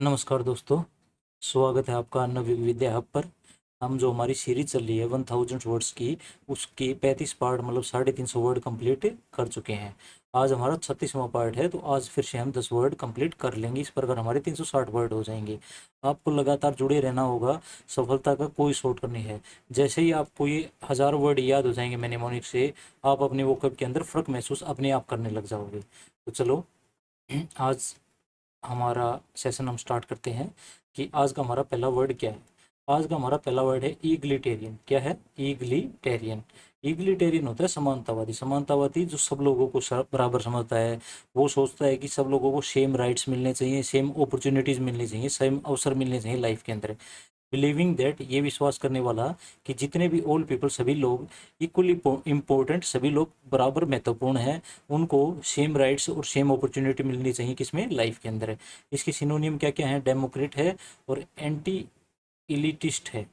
नमस्कार दोस्तों, स्वागत है आपका नव विद्या हब पर। हम जो हमारी सीरीज चल रही है 1000 वर्ड्स की, उसकी 35 पार्ट मतलब 350 वर्ड कंप्लीट कर चुके हैं। आज हमारा 36वां पार्ट है, तो आज फिर से हम 10 वर्ड कंप्लीट कर लेंगे। इस प्रकार हमारे 360 वर्ड हो जाएंगे। आपको लगातार जुड़े रहना होगा, सफलता का कोई शॉर्टकट नहीं है। जैसे ही आपको ये 1000 वर्ड याद हो जाएंगे मैनेमोनिक से, आप अपने वोकैब के अंदर फ़र्क महसूस अपने आप करने लग जाओगे। तो चलो, आज हमारा सेशन हम स्टार्ट करते हैं कि आज का हमारा पहला वर्ड क्या है। आज का हमारा पहला वर्ड है ईगलिटेरियन। क्या है? ईगलिटेरियन। ईगलिटेरियन होता है समानतावादी। समानतावादी जो सब लोगों को बराबर समझता है। वो सोचता है कि सब लोगों को सेम राइट्स मिलने चाहिए, सेम अपॉर्चुनिटीज़ मिलनी चाहिए, सेम अवसर मिलने चाहिए लाइफ के अंदर। बिलीविंग दैट, ये विश्वास करने वाला कि जितने भी ऑल पीपल, सभी लोग इक्वली इम्पोर्टेंट, सभी लोग बराबर महत्वपूर्ण हैं। उनको सेम राइट्स और सेम अपॉर्चुनिटी मिलनी चाहिए, किसमें? लाइफ के अंदर है। इसके सिनोनियम क्या क्या है? डेमोक्रेट है और एंटी इलिटिस्ट है।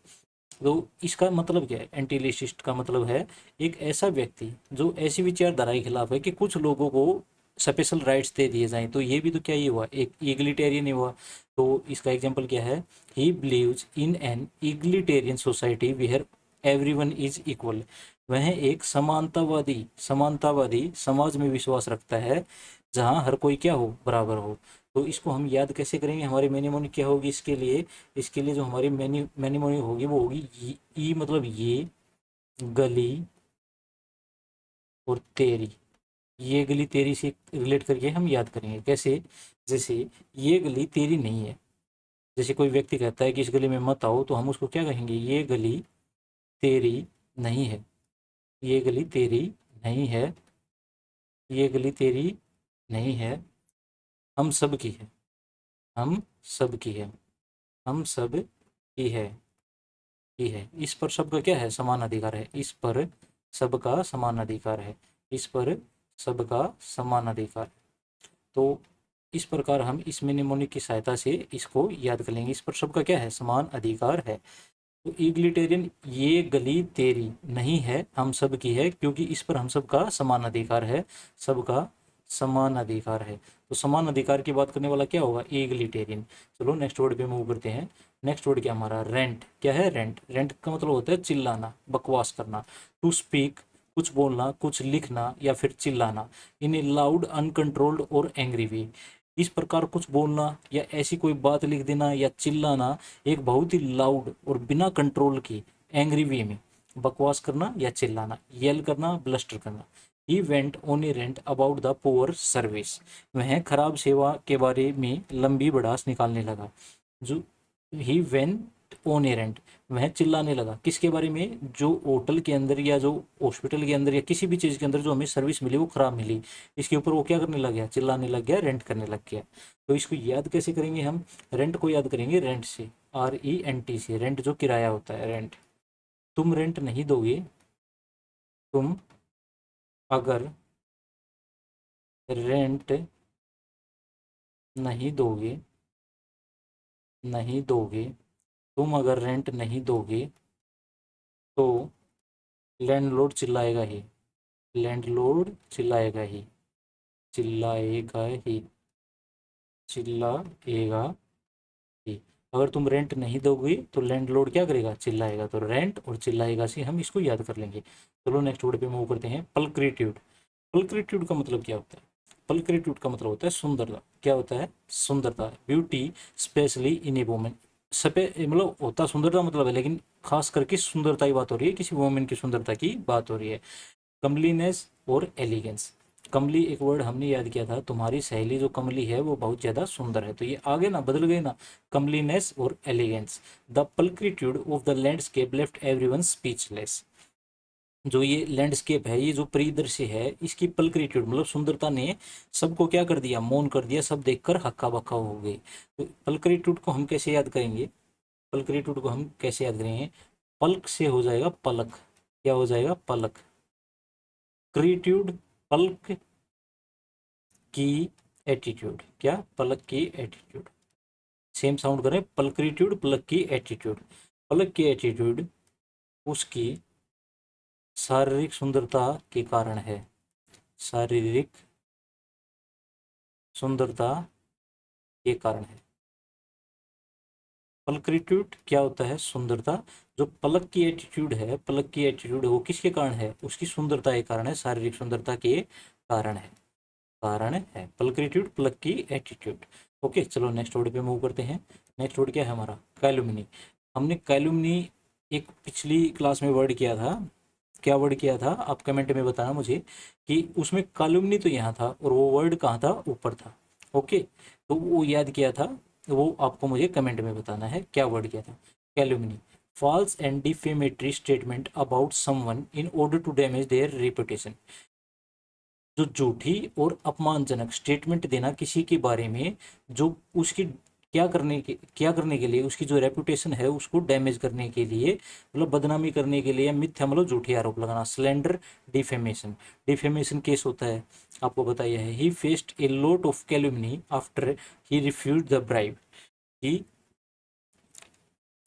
तो इसका मतलब क्या है? एंटी इलिटिस्ट का मतलब है एक ऐसा व्यक्ति जो ऐसी विचारधारा के खिलाफ है कि कुछ लोगों को स्पेशल राइट्स दे दिए जाएं। तो ये भी तो क्या ही हुआ? एक इगलिटेरियन ही हुआ। तो इसका एग्जांपल क्या है? He believes in an egalitarian society where everyone is equal. वह एक समानतावादी समानतावादी समाज में विश्वास रखता है, जहाँ हर कोई क्या हो? बराबर हो। तो इसको हम याद कैसे करेंगे? हमारी मेनिमोनी क्या होगी इसके लिए जो हमारी मेनिमोनी होगी वो होगी ई मतलब ये, गली और तेरी। ये गली तेरी से रिलेट करके हम याद करेंगे। कैसे? जैसे ये गली तेरी नहीं है। जैसे कोई व्यक्ति कहता है कि इस गली में मत आओ, तो हम उसको क्या कहेंगे? ये गली तेरी नहीं है। ये गली तेरी नहीं है। ये गली तेरी नहीं है। हम सब की है। हम सब की है। हम सब की है। की है। इस पर सबका क्या है? समान अधिकार है। इस पर सबका समान अधिकार है। इस पर सबका समान अधिकार। तो इस प्रकार हम इस मेनेमोनिक की सहायता से इसको याद कर लेंगे। इस पर सबका क्या है? समान अधिकार है। तो इग्लिटेरियन, ये गली तेरी नहीं है, हम सब की है, क्योंकि इस पर हम सबका समान अधिकार है। सबका समान अधिकार है। तो समान अधिकार की बात करने वाला क्या होगा? इग्लिटेरियन। चलो नेक्स्ट वर्ड पे मूव करते हैं। नेक्स्ट वर्ड क्या हमारा? रेंट। क्या है? रेंट। रेंट का मतलब होता है चिल्लाना, बकवास करना। टू स्पीक, कुछ बोलना, कुछ लिखना या फिर चिल्लाना। इन ए लाउड, अनकंट्रोल्ड और एंग्री वे। इस प्रकार कुछ बोलना या ऐसी कोई बात लिख देना या चिल्लाना एक बहुत ही लाउड और बिना कंट्रोल की एंग्री वे में। बकवास करना या चिल्लाना, येल करना, ब्लस्टर करना। He went on A rent about the poor service. वह खराब सेवा के बारे में लंबी भड़ास निकालने लगा। जो he went on A rent, वह चिल्लाने लगा किसके बारे में? जो होटल के अंदर या जो हॉस्पिटल के अंदर या किसी भी चीज़ के अंदर जो हमें सर्विस मिली वो खराब मिली, इसके ऊपर वो क्या करने लग गया? चिल्लाने लग गया, रेंट करने लग गया। तो इसको याद कैसे करेंगे हम? रेंट को याद करेंगे रेंट से, RENT से। रेंट जो किराया होता है, रेंट। तुम रेंट नहीं दोगे, तुम अगर रेंट नहीं दोगे, नहीं दोगे, तुम अगर रेंट नहीं दोगे तो लैंडलॉर्ड चिल्लाएगा ही। लैंडलॉर्ड चिल्लाएगा ही। चिल्लाएगा ही। चिल्लाएगा ही। अगर तुम रेंट नहीं दोगे तो लैंडलॉर्ड क्या करेगा? चिल्लाएगा। तो रेंट और चिल्लाएगा से हम इसको याद कर लेंगे। चलो नेक्स्ट वर्ड पे मूव करते हैं। पल्क्रिट्यूड। पल्क्रिट्यूड का मतलब क्या होता है? पल्क्रिट्यूड का मतलब होता है सुंदरता। क्या होता है? सुंदरता, beauty, specially in a women. सपे मतलब होता सुंदरता मतलब है, लेकिन खास करके सुंदरता की बात हो रही है, किसी वुमेन की सुंदरता की बात हो रही है। कमलीनेस और एलिगेंस। कमली एक वर्ड हमने याद किया था, तुम्हारी सहेली जो कमली है वो बहुत ज़्यादा सुंदर है। तो ये आगे ना बदल गए ना, कमलीनेस और elegance. The pulchritude of the landscape left everyone speechless. जो ये लैंडस्केप है, ये जो परिदृश्य है, इसकी पल्क्रिट्यूड मतलब सुंदरता ने सबको क्या कर दिया? मौन कर दिया। सब देखकर हक्का बक्का हो गए। तो पल्क्रिट्यूड को हम कैसे याद करेंगे? पल्क्रिट्यूड को हम कैसे याद करेंगे? पल्क से हो जाएगा पलक। क्या हो जाएगा? पलक। क्रिट्यूड, पल्क की एटीट्यूड। क्या? पलक की एटीट्यूड। सेम साउंड करें, पल्क्रिट्यूड, पलक की एटीट्यूड। पलक की एटीट्यूड उसकी शारीरिक सुंदरता के कारण है। शारीरिक सुंदरता के कारण है। पलक्रिट्यूड क्या होता है? सुंदरता। जो पलक की एटीट्यूड है, पलक की एटीट्यूड वो किसके कारण है? उसकी सुंदरता के कारण है, शारीरिक सुंदरता के कारण है, कारण है पलक्रिट्यूड, पलक की एटीट्यूड। ओके, चलो नेक्स्ट वर्ड पे मूव करते हैं। नेक्स्ट वर्ड क्या है हमारा? कैलुमनी। हमने कैलुमनी एक पिछली क्लास में वर्ड किया था। क्या वर्ड किया था आप कमेंट में बताना मुझे, कि उसमें कैलुमनी तो यहाँ था और वो वर्ड कहाँ था? ऊपर था। ओके, तो वो याद किया था, वो आपको मुझे कमेंट में बताना है क्या वर्ड किया था। Calumny, false and defamatory statement about someone in order to damage their reputation. जो झूठी और अपमानजनक स्टेटमेंट देना किसी के बारे में, जो उसकी क्या करने के लिए, उसकी जो रेपुटेशन है उसको डैमेज करने के लिए, मतलब बदनामी करने के लिए, मिथ्या मतलब झूठे आरोप लगाना, स्लैंडर, डिफेमेशन। डिफेमेशन केस होता है, आपको बताया है। He faced a lot of calumny after he refuse the bribe. He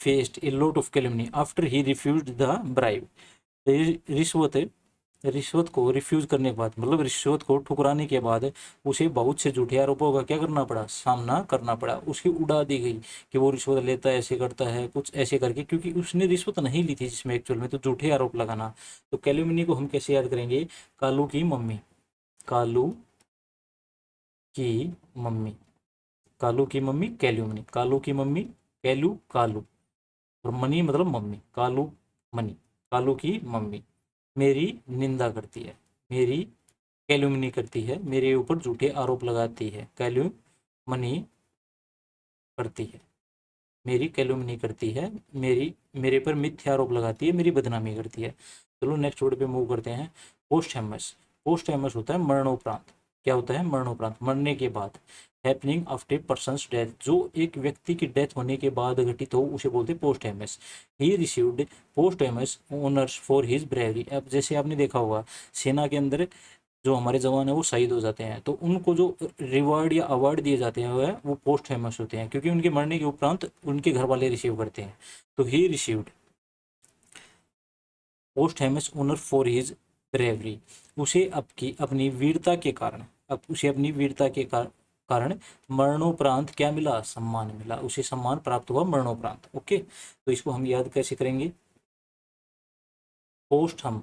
faced a lot of calumny after he refuse the bribe. रिश्वत, रिश्वत को रिफ्यूज करने के बाद, मतलब रिश्वत को ठुकराने के बाद उसे बहुत से झूठे आरोपों का क्या करना पड़ा? सामना करना पड़ा। उसकी उड़ा दी गई कि वो रिश्वत लेता है, ऐसे करता है, कुछ ऐसे करके, क्योंकि उसने रिश्वत नहीं ली थी जिसमें एक्चुअल में, तो झूठे आरोप लगाना। तो कैल्यूमिनी को हम कैसे याद करेंगे? कालू की मम्मी, कालू की मम्मी, कालू की मम्मी कैल्यूमिनी, कालू की मम्मी कैलू, कालू, और मनी मतलब मम्मी, कालू मनी, कालू की मम्मी मेरी निंदा करती है, मेरी कैल्यूमनी करती है, मेरे ऊपर झूठे आरोप लगाती है, कैल्यूमनी करती है, मेरी कैल्यूमनी करती है, मेरी मेरे पर मिथ्या आरोप लगाती है, मेरी बदनामी करती है। चलो नेक्स्ट वर्ड पे मूव करते हैं। पोस्टहेमस। पोस्टहेमस होता है मरणोपरांत। क्या होता है? मरणोपरांत, मरने के बाद। हैपनिंग आफ्टर पर्सनस डेथ, जो एक व्यक्ति की डेथ होने के बाद घटित हो उसे बोलते हैं posthumous. He received posthumous honours for his bravery. अब जैसे आपने देखा होगा, सेना के अंदर जो हमारे जवान है वो शहीद हो जाते हैं, तो उनको जो रिवार्ड या अवार्ड दिए जाते हैं वो पोस्ट फेमस होते हैं, क्योंकि उनके मरने के उपरांत उनके घर वाले रिसीव करते हैं। तो he received posthumous honour for his bravery. उसे अपनी वीरता के कारण, अब उसे अपनी वीरता के कारण मरणोपरांत क्या मिला? सम्मान मिला, उसे सम्मान प्राप्त हुआ मरणोपरांत। ओके, तो इसको हम याद कैसे करेंगे? पोस्ट हम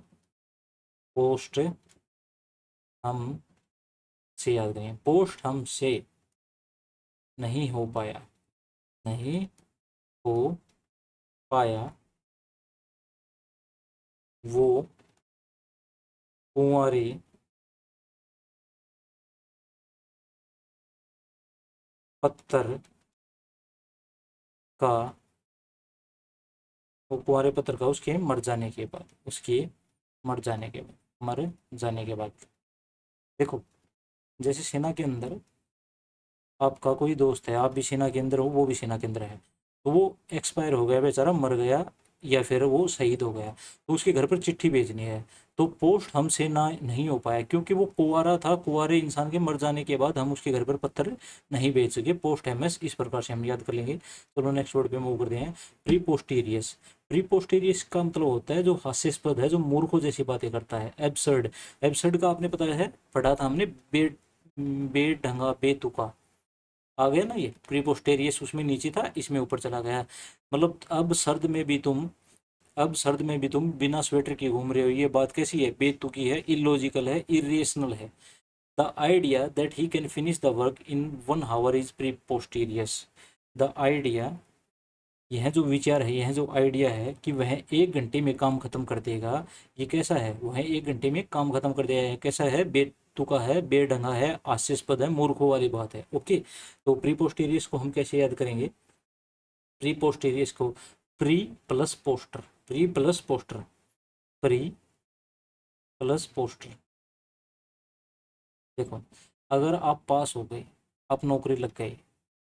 से याद करेंगे। पोस्ट हम से नहीं हो पाया, नहीं हो पाया वो कुंवारी पत्थर का, वो कुंवारे पत्थर का उसके मर जाने के बाद, उसके मर जाने के बाद, मर जाने के बाद। देखो, जैसे सेना के अंदर आपका कोई दोस्त है, आप भी सेना के अंदर हो, वो भी सेना के अंदर है, तो वो एक्सपायर हो गया, बेचारा मर गया, या फिर वो शहीद हो गया, तो उसके घर पर चिट्ठी भेजनी है। तो पोस्ट हमसे ना नहीं हो पाया, क्योंकि वो कुंवारा था, कुंवारे इंसान के मर जाने के बाद हम उसके घर पर पत्थर नहीं भेज सके। पोस्ट एमएस इस प्रकार से हम याद कर लेंगे। चलो नेक्स्ट वर्ड पे मूव करते हैं। प्री पोस्टीरियस। प्री पोस्टीरियस का मतलब होता है जो हास्यास्पद है, जो मूर्खों जैसी बातें करता है, एब्सर्ड। एब्सर्ड का आपने पता है, पढ़ा था हमने, बेढंगा, बेतुका। आ गया ना, ये प्रीपोस्टेरियस उसमें नीचे था, इसमें ऊपर चला गया। मतलब अब सर्द में भी तुम बिना स्वेटर के घूम रहे हो, ये बात कैसी है? बेतुकी है, इलॉजिकल है, इरेशनल है। The idea that he can finish the work in 1 hour is preposterous. The idea, यह जो विचार है, यह जो आइडिया है कि वह 1 घंटे में काम खत्म कर देगा, ये कैसा है? वह 1 घंटे में काम खत्म कर देगा, कैसा है? बेतुका है, बेढंगा है, हास्यास्पद है, मूर्खों वाली बात है। ओके, तो प्री पोस्टीरियस को हम कैसे याद करेंगे? प्री पोस्टीरियस को pre plus poster, pre plus poster, pre plus poster. देखो, अगर आप पास हो गए, आप नौकरी लग गए,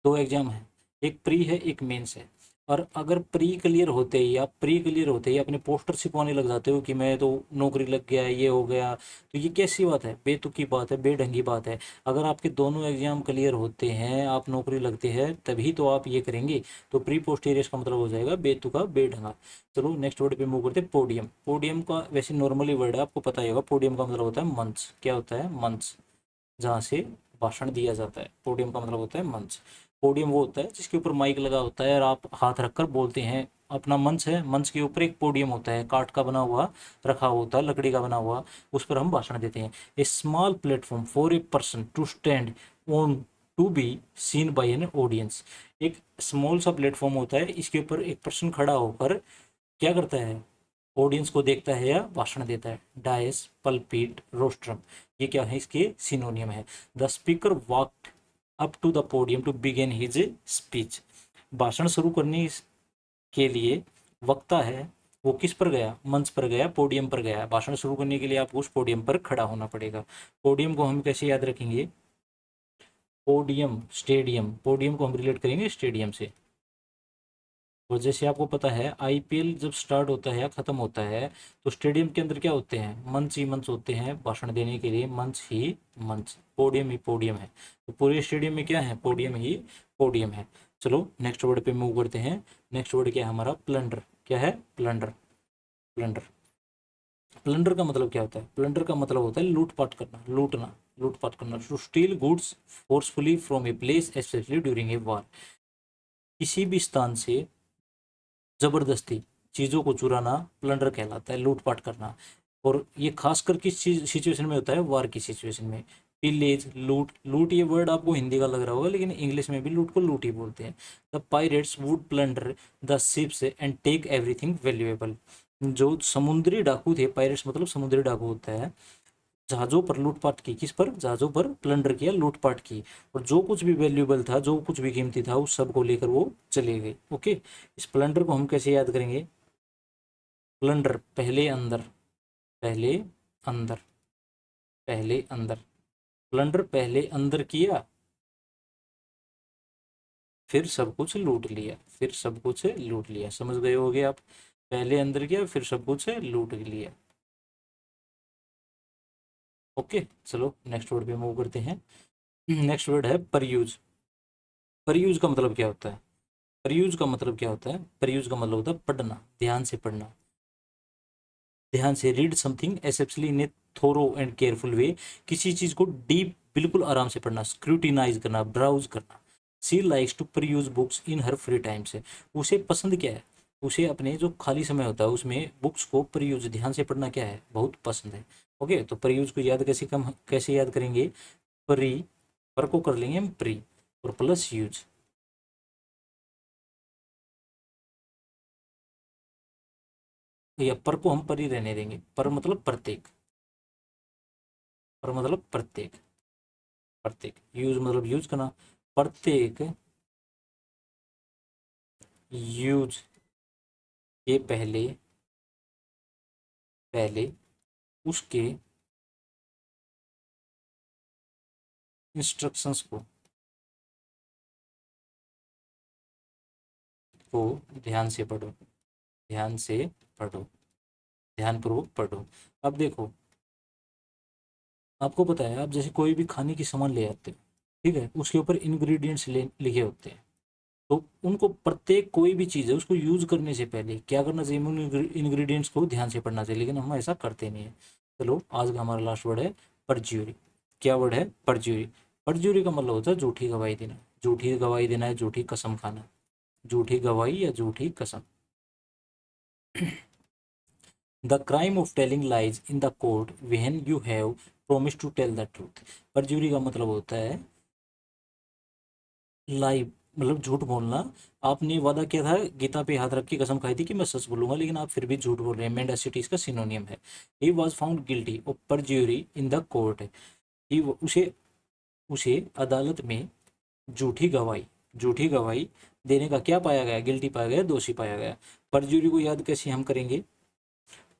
2 एग्जाम है, एक प्री है, एक मेंस है, और अगर प्री क्लियर होते ही अपने पोस्टर छिपवाने लग जाते हो कि मैं तो नौकरी लग गया, ये हो गया, तो ये कैसी बात है? बेतुकी बात है, बेढंगी बात है। अगर आपके दोनों एग्जाम क्लियर होते हैं, आप नौकरी लगते हैं, तभी तो आप ये करेंगे। तो प्री पोस्टीरियस का मतलब हो जाएगा बेतुका, बेढंगा। चलो नेक्स्ट वर्ड पे मूव करते हैं। पोडियम। पोडियम का वैसे नॉर्मली वर्ड है, आपको पता ही होगा, पोडियम का मतलब होता है मंच। क्या होता है? मंच, जहाँ से भाषण दिया जाता है। पोडियम का मतलब होता है मंच। पोडियम वो होता है जिसके ऊपर माइक लगा होता है और आप हाथ रखकर बोलते हैं। अपना मंच है, मंच के ऊपर एक पोडियम होता है, काठ का बना हुआ रखा होता है, लकड़ी का बना हुआ, उस पर हम भाषण देते हैं। A small platform for a person to stand on to be seen by an audience. एक स्मॉल सा प्लेटफॉर्म होता है, इसके ऊपर एक पर्सन खड़ा होकर क्या करता है, ऑडियंस को देखता है या भाषण देता है। डायस, पल्पीट, रोस्ट्रम, ये क्या है, इसके सिनोनियम है। The speaker walked up to the podium to begin his speech. भाषण शुरू करने के लिए वक्ता है वो किस पर गया, मंच पर गया, पोडियम पर गया। भाषण शुरू करने के लिए आपको उस पोडियम पर खड़ा होना पड़ेगा। पोडियम को हम कैसे याद रखेंगे, पोडियम, स्टेडियम, पोडियम को हम रिलेट करेंगे स्टेडियम से। और जैसे आपको पता है आईपीएल जब स्टार्ट होता है या खत्म होता है तो स्टेडियम के अंदर क्या होते हैं, मंच ही मंच होते हैं भाषण देने के लिए, मंच ही मंच, पोडियम ही पोडियम है। तो पूरे स्टेडियम में क्या है, पोडियम ही पोडियम है। चलो नेक्स्ट वर्ड पे मूव करते हैं। नेक्स्ट वर्ड क्या है हमारा, प्लंडर। क्या है, प्लंडर। प्लंडर, प्लंडर का मतलब क्या होता है, प्लंडर का मतलब होता है लूटपाट करना, लूटना, लूटपाट करना। To steal goods forcefully from a place specially during a war. किसी भी स्थान से जबरदस्ती चीज़ों को चुराना प्लंडर कहलाता है, लूटपाट करना। और ये खासकर किस चीज सिचुएशन में होता है, वार की सिचुएशन में। पिलेज, लूट, लूट ये वर्ड आपको हिंदी का लग रहा होगा लेकिन इंग्लिश में भी लूट को लूट ही बोलते हैं। The pirates would plunder the ships and take everything valuable. जो समुद्री डाकू थे, पायरेट्स मतलब समुद्री डाकू होता है, जहाज़ों पर लूटपाट की, किस पर, जहाज़ों पर प्लंडर किया, लूटपाट की, और जो कुछ भी वैल्यूएबल था, जो कुछ भी कीमती था, उस सब को लेकर वो चले गए। ओके, इस प्लंडर को हम कैसे याद करेंगे, प्लंडर पहले अंदर, पहले अंदर, पहले अंदर, प्लंडर पहले अंदर किया, फिर सब कुछ लूट लिया, फिर सब कुछ लूट लिया। समझ गए होगे आप, पहले अंदर किया फिर सब कुछ लूट लिया। ओके, चलो नेक्स्ट वर्ड पे मूव करते हैं। नेक्स्ट वर्ड है परयूज। परयूज का मतलब क्या होता है, परयूज का मतलब क्या होता है, परयूज का मतलब होता है पढ़ना, ध्यान से पढ़ना, ध्यान से। Read something especially in a thorough and careful way. किसी चीज को डीप, बिल्कुल आराम से पढ़ना, स्क्रूटिनाइज करना, ब्राउज करना। She likes to peruse books in her free time से। उसे पसंद क्या है, उसे अपने जो खाली समय होता है उसमें बुक्स को परयूज, ध्यान से पढ़ना क्या है, बहुत पसंद है। ओके, तो परयूज को याद कैसे याद करेंगे, परी, पर को कर लेंगे हम प्री, और प्लस यूज। या पर को हम पर ही रहने देंगे, पर मतलब प्रत्येक, पर मतलब प्रत्येक, प्रत्येक, यूज मतलब यूज करना, प्रत्येक यूज के पहले, पहले उसके इंस्ट्रक्शंस को ध्यान से पढ़ो, ध्यान से पढ़ो, ध्यानपूर्वक पढ़ो। अब देखो, आपको पता है, आप जैसे कोई भी खाने की सामान ले आते हो, ठीक है, उसके ऊपर इंग्रेडिएंट्स लिखे होते हैं, तो उनको प्रत्येक कोई भी चीज़ है उसको यूज करने से पहले क्या करना चाहिए, उन इंग्रेडिएंट्स को ध्यान से पढ़ना चाहिए, लेकिन हम ऐसा करते नहीं है। चलो आज का हमारा लास्ट वर्ड है परज्यूरी। क्या वर्ड है, परज्यूरी। परज्यूरी का मतलब होता है झूठी गवाही देना, झूठी गवाही देना है, झूठी कसम खाना, झूठी गवाही या झूठी कसम। The crime of telling lies in the court when you have promise to tell the truth. Perjury का मतलब होता है लाई, मतलब झूठ बोलना। आपने वादा किया था, गीता पे हाथ रख के कसम खाई थी कि मैं सच बोलूंगा, लेकिन आप फिर भी झूठ बोल रहे हैं। मेंडासिटी इसका सिनोनियम है। He was found guilty of perjury in the court. He उसे, उसे अदालत में झूठी गवाही, झूठी गवाही देने का क्या पाया गया, गिल्टी पाया गया, दोषी पाया गया। परज्यूरी को याद कैसे हम करेंगे,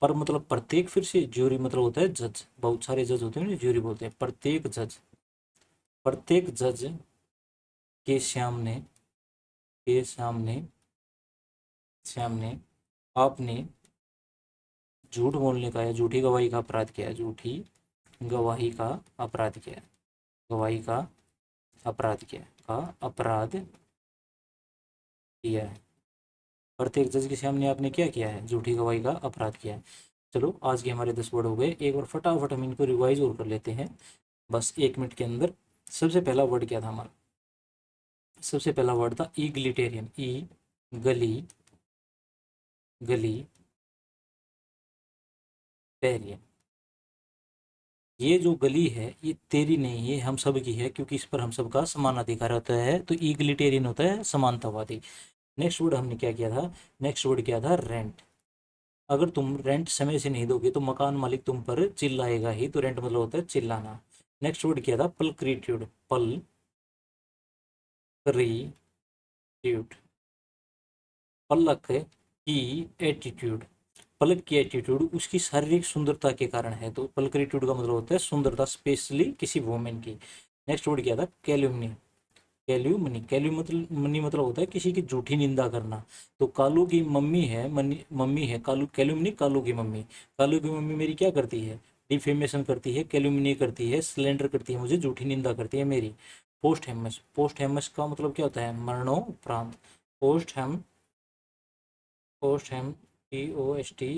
पर मतलब प्रत्येक, फिर से ज्यूरी मतलब होता है जज, बहुत सारे जज होते हैं ना, ज्यूरी बोलते हैं। प्रत्येक जज, प्रत्येक जज के सामने, के सामने, सामने आपने झूठ बोलने का या झूठी गवाही का अपराध किया है, झूठी गवाही का अपराध किया है, गवाही का अपराध किया है, का अपराध किया है। प्रत्येक जज के सामने आपने क्या किया है, झूठी गवाही का अपराध किया है। चलो आज के हमारे 10 वर्ड हो गए, एक बार फटाफट हम इनको रिवाइज और कर लेते हैं बस 1 मिनट के अंदर। सबसे पहला वर्ड क्या था हमारा? सबसे पहला वर्ड था ईगलिटेरियन। ई गली, गली टेरियन। ये जो गली है ये तेरी नहीं है, हम सब की है, क्योंकि इस पर हम सबका समान अधिकार होता है, तो ईगलिटेरियन होता है समानतावादी। नेक्स्ट वर्ड हमने क्या किया था? नेक्स्ट वर्ड क्या था? रेंट। अगर तुम रेंट समय से नहीं दोगे तो मकान मालिक तुम पर चिल्लाएगा ही, तो रेंट मतलब होता है चिल्लाना। नेक्स्ट वर्ड क्या था? पलक्रीट्यूड। पलक्रीट्यूड, पलक की एटीट्यूड। पलक की एटीट्यूड उसकी शारीरिक सुंदरता के कारण है, तो पलक्रीट्यूड का मतलब होता है सुंदरता, स्पेशली किसी वुमेन की। नेक्स्ट वर्ड क्या था? कैल्यूमनी। कैल्यूमनी मतलब होता है किसी की झूठी निंदा करना। तो कालू की मम्मी है, मम्मी है कालू, कैल्यूमनी कालू की मम्मी। कालू की मम्मी मेरी क्या करती है? डिफेमेशन करती है, कैल्यूमनी करती है, स्लेंडर करती है, मुझे झूठी निंदा करती है मेरी। पोस्ट हेमस। पोस्ट हेमस का मतलब क्या होता है? मरणोपरांत। पोस्ट हेम, पोस्ट हेम, POSTHUMOUS,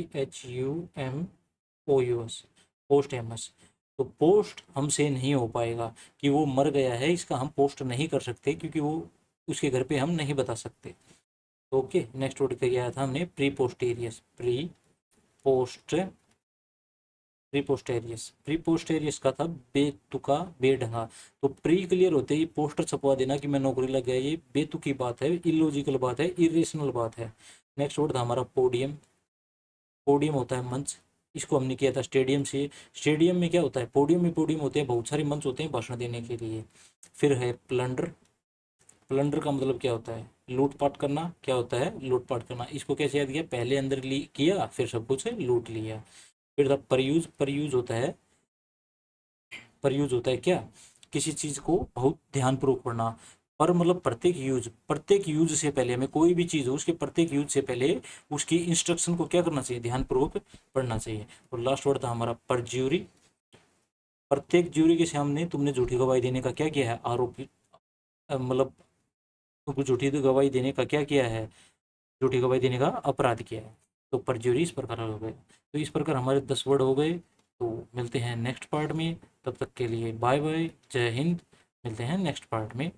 पोस्ट हेमस। तो पोस्ट हमसे नहीं हो पाएगा कि वो मर गया है, इसका हम पोस्ट नहीं कर सकते, क्योंकि वो उसके घर पे हम नहीं बता सकते। ओके, नेक्स्ट वर्ड क्या था हमने? प्री पोस्टेरियस। पोस्ट प्रीपोस्टेरियस। प्रीपोस्टेरियस का था बेतुका, बेढंगा। तो प्री क्लियर होते ही पोस्टर छपवा देना कि मैं नौकरी लग गया, ये बेतुकी बात है, इलॉजिकल बात है, इरेशनल बात है। नेक्स्ट वर्ड था हमारा पोडियम। पोडियम होता है मंच। इसको हमने किया था स्टेडियम से। स्टेडियम में क्या होता है? पोडियम में पोडियम होते हैं, बहुत सारे मंच होते हैं भाषण देने के लिए। फिर है प्लंडर। प्लंडर का मतलब क्या होता है? लूटपाट करना। क्या होता है? लूटपाट करना। इसको कैसे याद किया? पहले अंदर किया, फिर सब कुछ लूट लिया। फिर था परयूज। परयूज होता है क्या? किसी चीज को बहुत ध्यानपूर्वक पढ़ना। पर मतलब प्रत्येक यूज से पहले, हमें कोई भी चीज हो उसके प्रत्येक यूज से पहले उसकी इंस्ट्रक्शन को क्या करना चाहिए? ध्यानपूर्वक पढ़ना चाहिए। और लास्ट वर्ड था हमारा परज्यूरी। प्रत्येक ज्यूरी के सामने तुमने झूठी गवाही देने का क्या किया है? आरोपी, मतलब तुमको झूठी गवाही देने का क्या किया है? झूठी गवाही देने का अपराध किया है। तो परज्यूरी इस प्रकार हो गए। तो इस प्रकार हमारे 10 वर्ड हो गए। तो मिलते हैं नेक्स्ट पार्ट में, तब तक के लिए बाय बाय, जय हिंद। मिलते हैं नेक्स्ट पार्ट में।